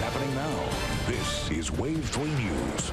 happening now. This is Wave 3 News.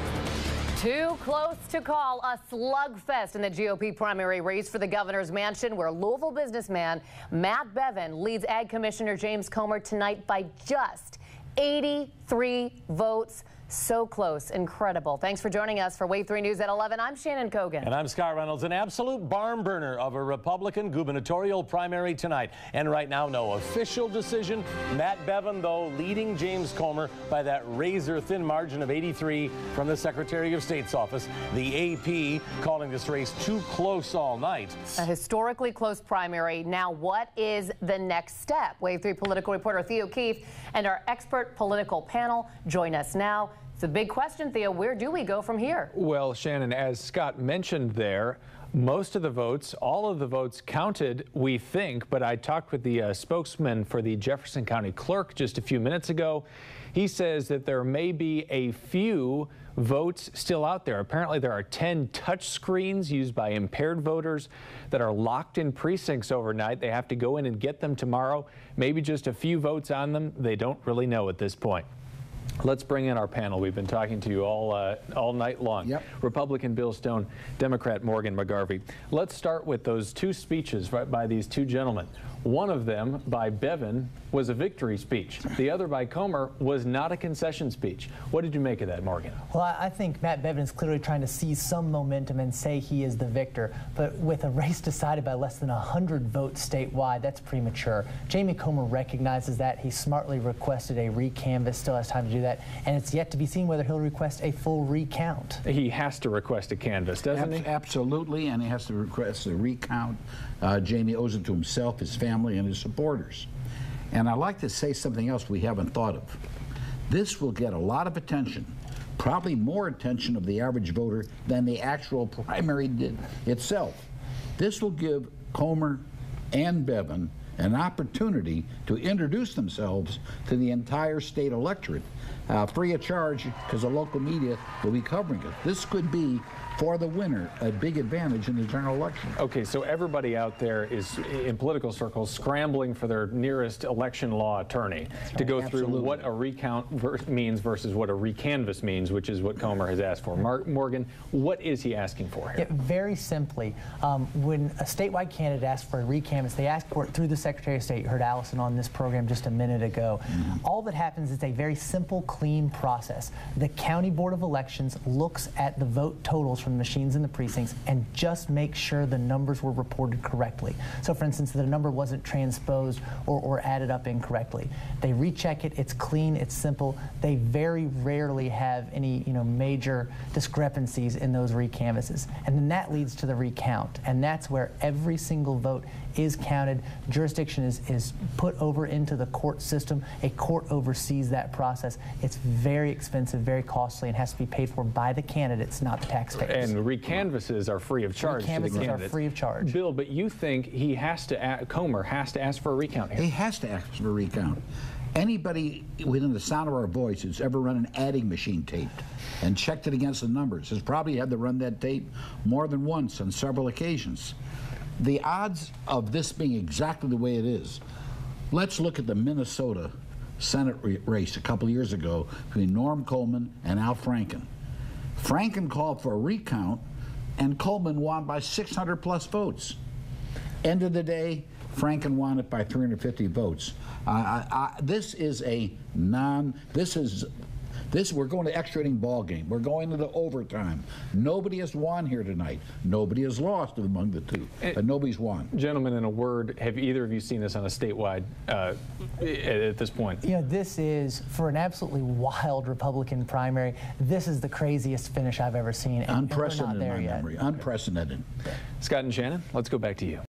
Too close to call, a slugfest in the GOP primary race for the governor's mansion, where Louisville businessman Matt Bevin leads Ag Commissioner James Comer tonight by just 83 votes. So close. Incredible. Thanks for joining us for Wave 3 News at 11. I'm Shannon Kogan. And I'm Scott Reynolds. An absolute barn burner of a Republican gubernatorial primary tonight. And right now, no official decision. Matt Bevin, though, leading James Comer by that razor-thin margin of 83 from the Secretary of State's office. The AP calling this race too close all night. A historically close primary. Now, what is the next step? Wave 3 political reporter Theo Keefe and our expert political panel join us now. It's a big question, Theo. Where do we go from here? Well, Shannon, as Scott mentioned there, most of the votes, all of the votes counted, we think, but I talked with the spokesman for the Jefferson County Clerk just a few minutes ago. He says that there may be a few votes still out there. Apparently there are 10 touch screens used by impaired voters that are locked in precincts overnight. They have to go in and get them tomorrow. Maybe just a few votes on them. They don't really know at this point. Let's bring in our panel. We've been talking to you all night long. Yep. Republican Bill Stone, Democrat Morgan McGarvey. Let's start with those two speeches by these two gentlemen. One of them, by Bevin, was a victory speech. The other, by Comer, was not a concession speech. What did you make of that, Morgan? Well, I think Matt Bevin is clearly trying to seize some momentum and say he is the victor. But with a race decided by less than 100 votes statewide, that's premature. Jamie Comer recognizes that. He smartly requested a recanvass, still has time to do that. And it's yet to be seen whether he'll request a full recount. He has to request a canvass, doesn't he? Absolutely, and he has to request a recount. Jamie owes it to himself, his family, and his supporters. And I'd like to say something else we haven't thought of. This will get a lot of attention, probably more attention of the average voter than the actual primary did itself. This will give Comer and Bevin an opportunity to introduce themselves to the entire state electorate, free of charge, because the local media will be covering it. This could be, for the winner, a big advantage in the general election. Okay, so everybody out there is, in political circles, scrambling for their nearest election law attorney to go through what a recount means versus what a recanvass means, which is what Comer has asked for. Morgan, what is he asking for here? Yeah, very simply, when a statewide candidate asks for a recanvass, they ask for it through the Secretary of State. You heard Allison on this program just a minute ago. All that happens is a very simple, clean process. The County Board of Elections looks at the vote totals from the machines in the precincts and just make sure the numbers were reported correctly. So, for instance, the number wasn't transposed or added up incorrectly. They recheck it. It's clean. It's simple. They very rarely have any major discrepancies in those recanvasses. And then that leads to the recount. And that's where every single vote is counted. Jurisdiction is put over into the court system. A court oversees that process. It's very expensive, very costly, and has to be paid for by the candidates, not the taxpayers. And recanvasses are free of charge to the candidates. Recanvasses are free of charge. Bill, but you think he has to, Comer has to ask for a recount here? He has to ask for a recount. Anybody within the sound of our voice who's ever run an adding machine taped and checked it against the numbers has probably had to run that tape more than once on several occasions. The odds of this being exactly the way it is, let's look at the Minnesota Senate race a couple years ago between Norm Coleman and Al Franken. Franken called for a recount, and Coleman won by 600 plus votes. End of the day, Franken won it by 350 votes. This is a we're going to extra inning ball game. We're going to the overtime. Nobody has won here tonight. Nobody has lost among the two, but nobody's won. Gentlemen, in a word, have either of you seen this on a statewide at this point? This is, for an absolutely wild Republican primary, this is the craziest finish I've ever seen. Unprecedented in my memory. Unprecedented. Scott and Shannon, let's go back to you.